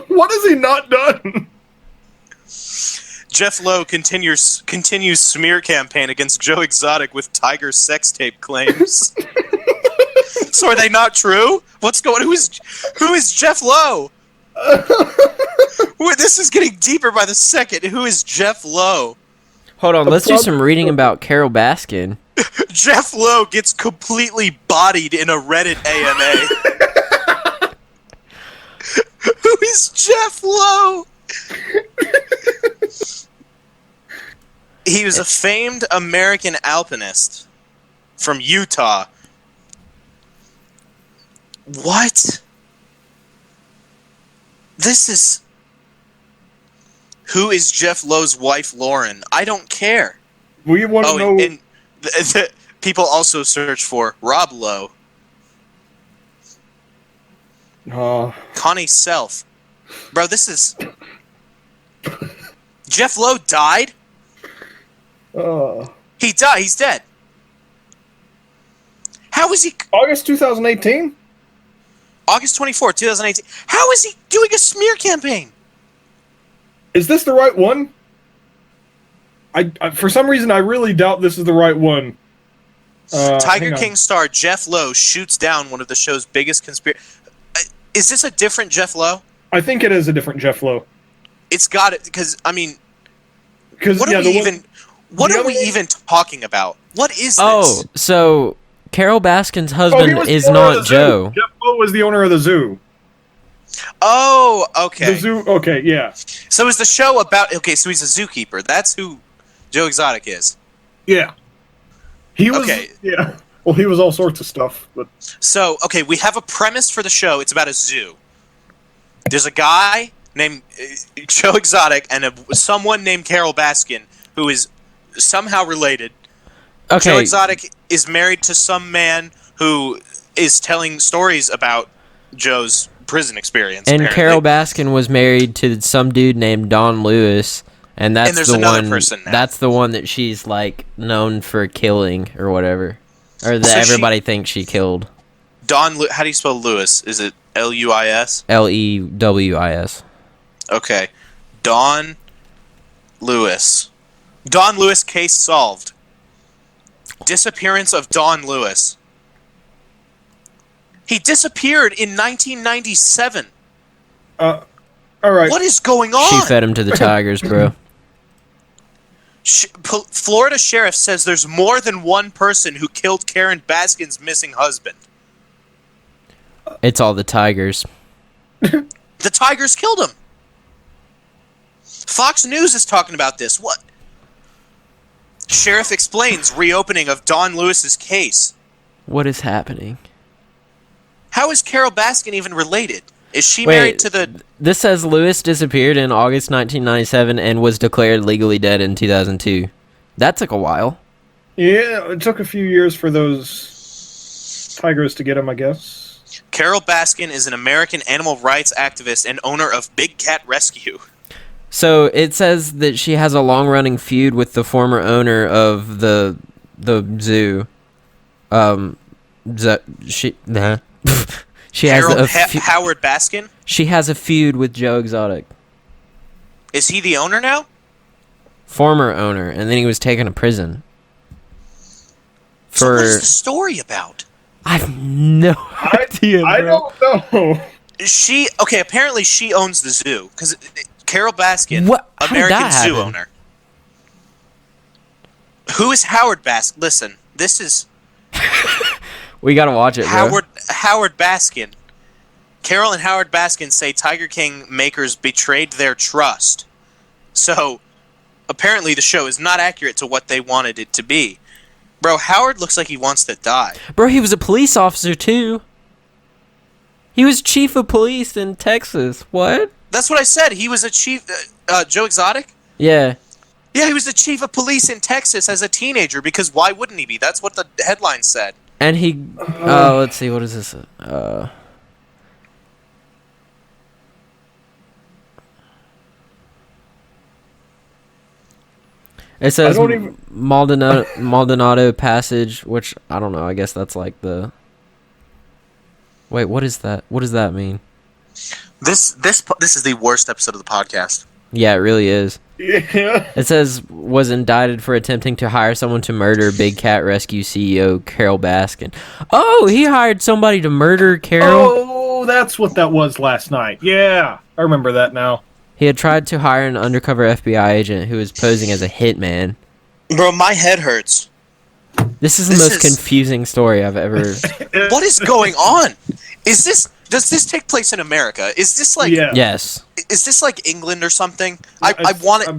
What has he not done? Jeff Lowe continues smear campaign against Joe Exotic with Tiger sex tape claims. So are they not true? What's going? Who is Jeff Lowe? This is getting deeper by the second. Who is Jeff Lowe? Hold on, let's do some reading about Carol Baskin. Jeff Lowe gets completely bodied in a Reddit AMA. Who is Jeff Lowe? He was a famed American alpinist from Utah. What? This is... Who is Jeff Lowe's wife, Lauren? I don't care. We want to know... And people also search for Rob Lowe. Connie Self. Bro, this is... Jeff Lowe died? He died. He's dead. How is he... August 2018? August 24th, 2018. How is he doing a smear campaign? Is this the right one? I for some reason, I really doubt this is the right one. Tiger King star Jeff Lowe shoots down one of the show's biggest conspiracy... Is this a different Jeff Lowe? I think it is a different Jeff Lowe. It's got it, because, I mean... What are we even talking about? What is this? Oh, so Carol Baskin's husband is not Joe. Jeff Lowe was the owner of the zoo. Oh, okay. The zoo, okay, yeah. So is the show about... Okay, so he's a zookeeper. That's who Joe Exotic is. Yeah. He was... Okay. Yeah. Well, he was all sorts of stuff. But so, okay, we have a premise for the show. It's about a zoo. There's a guy named Joe Exotic and someone named Carol Baskin who is somehow related. Okay. Joe Exotic is married to some man who is telling stories about Joe's prison experience. And apparently. Carol Baskin was married to some dude named Don Lewis, and that's the one. Person now. That's the one that she's like known for killing or whatever, or that everybody thinks she killed. How do you spell Lewis? Is it Luis? Lewis. Okay, Don Lewis. Don Lewis case solved. Disappearance of Don Lewis. He disappeared in 1997. All right. What is going on? She fed him to the tigers, bro. Florida sheriff says there's more than one person who killed Karen Baskin's missing husband. It's all the tigers. The tigers killed him. Fox News is talking about this. What? Sheriff explains reopening of Don Lewis's case. What is happening? How is Carol Baskin even related? Is she married to the... This says Lewis disappeared in August 1997 and was declared legally dead in 2002. That took a while. Yeah, it took a few years for those tigers to get him, I guess. Carol Baskin is an American animal rights activist and owner of Big Cat Rescue. So it says that she has a long-running feud with the former owner of the zoo. She has Howard Baskin? She has a feud with Joe Exotic. Is he the owner now? Former owner, and then he was taken to prison. So what is the story about? I have no idea, bro. I don't know. Apparently she owns the zoo. Because Carol Baskin, American zoo owner. Who is Howard Baskin? Listen, this is... We gotta watch it, bro. Howard Baskin. Carol and Howard Baskin say Tiger King makers betrayed their trust. So, apparently the show is not accurate to what they wanted it to be. Bro, Howard looks like he wants to die. Bro, he was a police officer, too. He was chief of police in Texas. What? That's what I said. He was a chief... Joe Exotic? Yeah. Yeah, he was the chief of police in Texas as a teenager, because why wouldn't he be? That's what the headline said. And he... let's see, what is this? It says Maldonado Passage, which, I don't know, I guess that's like the... Wait, what is that? What does that mean? This is the worst episode of the podcast. Yeah, it really is. Yeah. It says, was indicted for attempting to hire someone to murder Big Cat Rescue CEO Carol Baskin. Oh, he hired somebody to murder Carol? Oh, that's what that was last night. Yeah, I remember that now. He had tried to hire an undercover FBI agent who was posing as a hitman. Bro, my head hurts. This is the most confusing story I've ever... What is going on? Does this take place in America? Is this like... Yeah. Yes. Is this like England or something? I want it...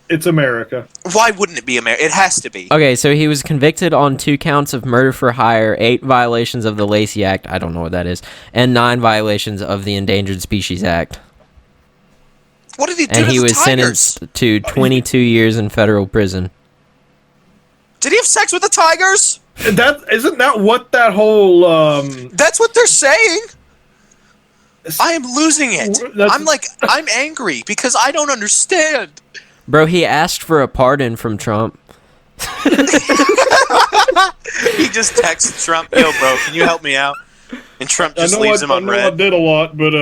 It's America. Why wouldn't it be America? It has to be. Okay, so he was convicted on 2 counts of murder for hire, 8 violations of the Lacey Act, I don't know what that is, and 9 violations of the Endangered Species Act. What did he do and to he the was tigers? Sentenced to 22 years in federal prison. Did he have sex with the tigers? Isn't that what that whole... That's what they're saying. I am losing it. I'm angry because I don't understand. Bro, he asked for a pardon from Trump. He just texts Trump, "Yo, bro, can you help me out?" And Trump just leaves him on red. I did a lot, but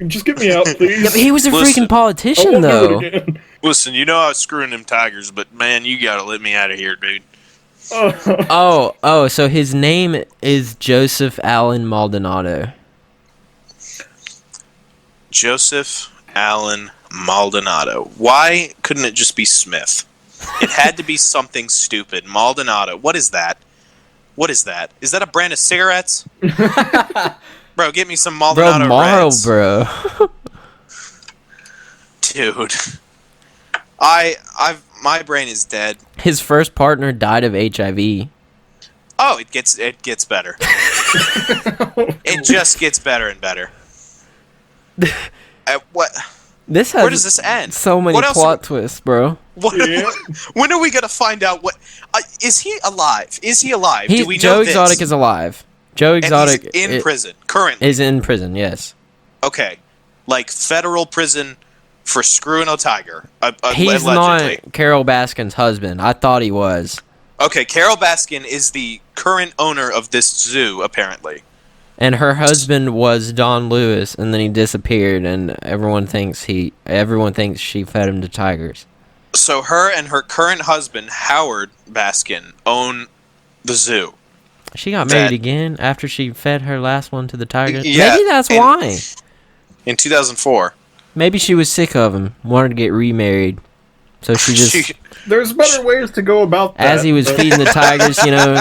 just get me out, please. Yeah, he was a freaking politician, though. Listen, you know I was screwing them Tigers, but man, you gotta let me out of here, dude. So his name is Joseph Allen Maldonado. Joseph Allen Maldonado. Why couldn't it just be Smith? It had to be something stupid. Maldonado. What is that? What is that? Is that a brand of cigarettes? Bro, get me some Maldonado Reds. Bro. Dude. My brain is dead. His first partner died of HIV. Oh, it gets better. It just gets better and better. What? Where does this end? So many plot twists, bro. When are we gonna find out what? Is he alive? Is he alive? Do we Joe know Exotic is alive. Joe Exotic and he's in prison currently. Is in prison, yes. Okay, like federal prison for screwing a tiger. He's allegedly. not Carol Baskin's husband. I thought he was. Okay, Carol Baskin is the current owner of this zoo, apparently. And her husband was Don Lewis, and then he disappeared, and everyone thinks she fed him to tigers. So her and her current husband, Howard Baskin, own the zoo. She got married again after she fed her last one to the tigers? Yeah, maybe that's why. In 2004. Maybe she was sick of him, wanted to get remarried. So she just... There's better ways to go about that. As he was feeding the tigers,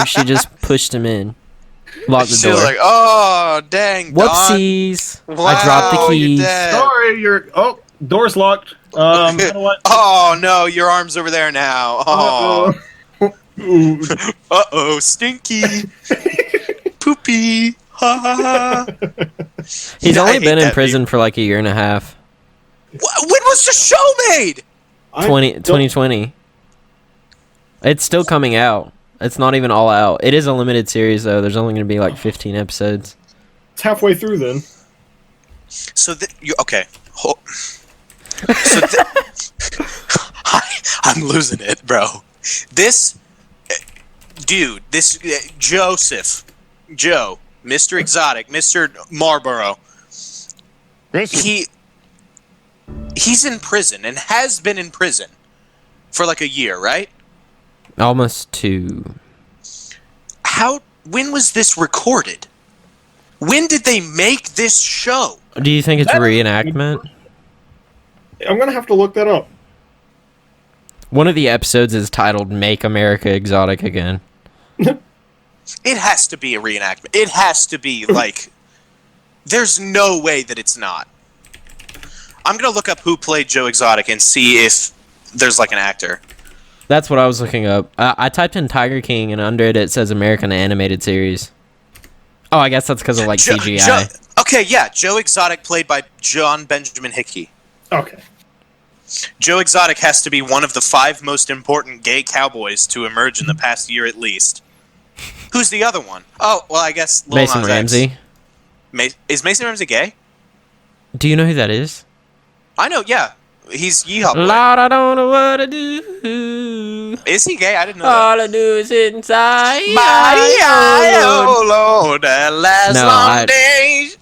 she just pushed him in. Locked the door. She was like, "Oh, dang, whoopsies. Wow, I dropped the keys. Sorry, door's locked. Oh, no, your arm's over there now. Oh. Uh-oh, stinky. Poopy. Ha ha ha. He's only been in prison for like a year and a half. When was the show made? 2020. It's still coming out. It's not even all out. It is a limited series, though. There's only going to be like 15 episodes. It's halfway through, then. So, okay. So, I'm losing it, bro. This dude, Joe, Mr. Exotic, Mr. Marlboro, he's in prison and has been in prison for like a year, right? Almost 2. When was this recorded? When did they make this show? Do you think it's a reenactment? I'm going to have to look that up. One of the episodes is titled Make America Exotic Again. It has to be a reenactment. It has to be, like... There's no way that it's not. I'm going to look up who played Joe Exotic and see if there's, like, an actor. That's what I was looking up. I typed in Tiger King, and under it says American Animated Series. Oh, I guess that's because of, like, CGI. Okay, yeah. Joe Exotic played by John Benjamin Hickey. Okay. Joe Exotic has to be one of the 5 most important gay cowboys to emerge in the past year at least. Who's the other one? Oh, well, I guess Lil Mason Nas Ramsey. Is Mason Ramsey gay? Do you know who that is? I know, yeah. He's Yeehaw Boy. Lord, I don't know what to do. Is he gay? I didn't know All I do is sit inside. Oh, Lord, that last long days.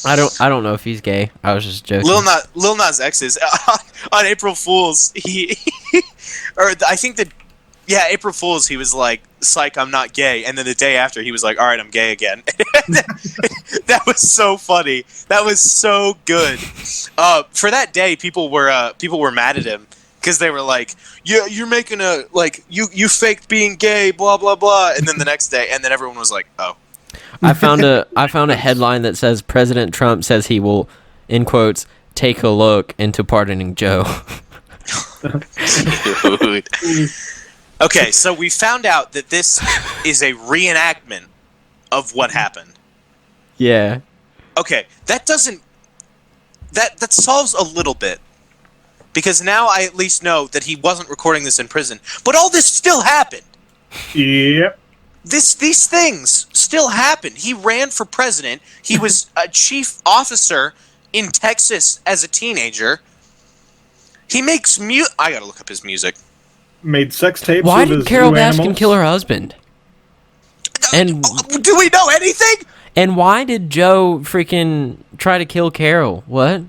I don't know if he's gay. I was just joking. Lil Nas X is on April Fool's. April Fool's. He was like, "Psych, I'm not gay," and then the day after, he was like, "All right, I'm gay again." That was so funny. That was so good. For that day, people were mad at him because they were like, "Yeah, you're making you faked being gay, blah blah blah," and then the next day, and then everyone was like, "Oh." I found a headline that says President Trump says he will, in quotes, take a look into pardoning Joe. Dude. Okay, so we found out that this is a reenactment of what happened. Yeah. Okay, that solves a little bit. Because now I at least know that he wasn't recording this in prison. But all this still happened. Yep. These things still happened. He ran for president. He was a chief officer in Texas as a teenager. He makes I gotta look up his music. Made sex tapes. Why did Carol Baskin kill her husband? And do we know anything? And why did Joe freaking try to kill Carol? What?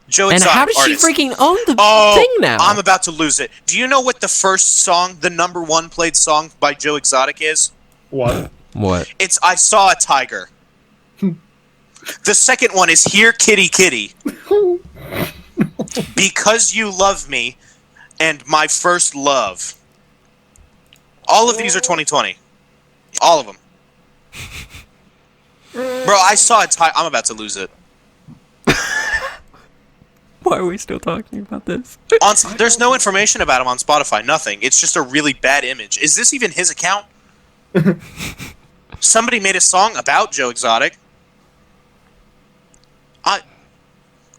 Joe and Exotic how does artist. she freaking own the thing now? I'm about to lose it. Do you know what the first song, the number one played song by Joe Exotic is? What? What? It's I Saw a Tiger. The second one is Here Kitty Kitty. Because You Love Me, and My First Love. All of these are 2020. All of them. Bro, I saw a tiger. I'm about to lose it. Why are we still talking about this? There's no information about him on Spotify. Nothing. It's just a really bad image. Is this even his account? Somebody made a song about Joe Exotic.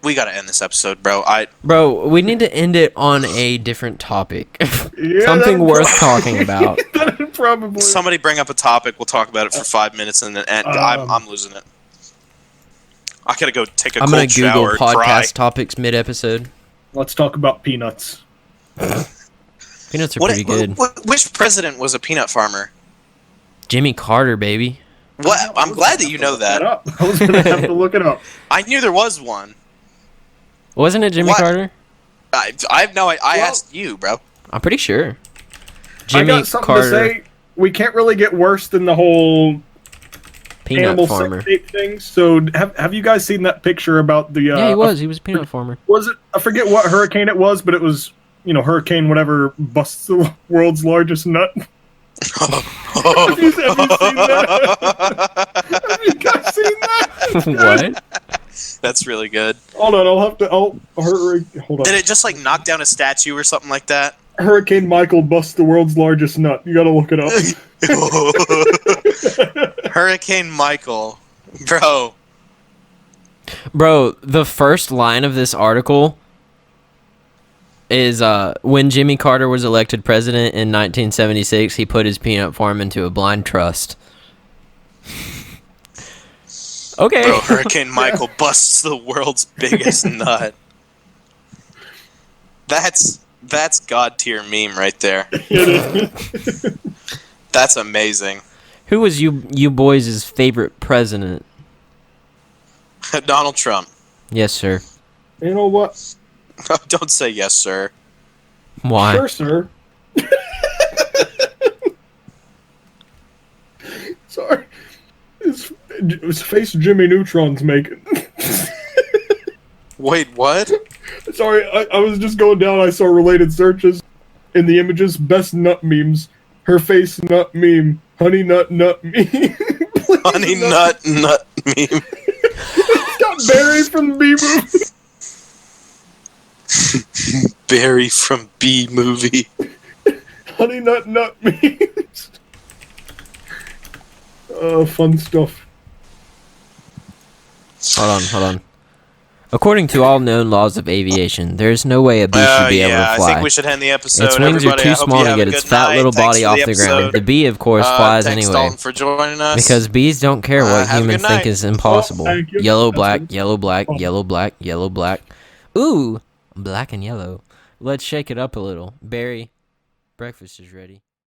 We gotta end this episode, bro. Bro, we need to end it on a different topic. Yeah, something worth talking about. Probably. Somebody bring up a topic. We'll talk about it for 5 minutes, and then I'm losing it. I gotta go take a cold shower. I'm gonna Google podcast cry. topics mid-episode. Let's talk about peanuts. Peanuts are pretty good. Which president was a peanut farmer? Jimmy Carter, baby. What? I'm glad that you know that. I was gonna have to look it up. I knew there was one. Wasn't it Jimmy Carter? I have no idea. I asked you, bro. I'm pretty sure. Jimmy I got something Carter. to say. We can't really get worse than the whole peanut animal farmer thing. So have you guys seen that picture about the? Yeah, he was a peanut farmer. Was it? I forget what hurricane it was, but it was hurricane whatever busts the world's largest nut. have you seen that? Have you guys seen that? What? That's really good. Hold on, hold on. Did it just like knock down a statue or something like that? Hurricane Michael busts the world's largest nut. You gotta look it up. Hurricane Michael. Bro, the first line of this article is when Jimmy Carter was elected president in 1976, he put his peanut farm into a blind trust. Okay. Bro, Hurricane Michael busts the world's biggest nut. That's God tier meme right there. That's amazing. Who was you boys' favorite president? Donald Trump. Yes, sir. You know what? Don't say yes, sir. Why? Sure, sir. Sorry. His face Jimmy Neutron's making. Wait, what? Sorry, I was just going down. I saw related searches in the images. Best nut memes. Her face nut meme. Honey nut nut meme. Honey nut nut meme. It's got Barry from B movie. Barry from B movie. Honey nut nut memes. Fun stuff. Hold on. According to all known laws of aviation, there is no way a bee should be able to fly. I think we should end the episode. Its wings are too small to get its fat little body off the ground. The bee, of course, flies thanks, anyway. Daulton, for joining us. Because bees don't care what humans think is impossible. Thank you. Yellow, black, yellow, black, yellow, black, yellow, black. Ooh, black and yellow. Let's shake it up a little. Barry, breakfast is ready.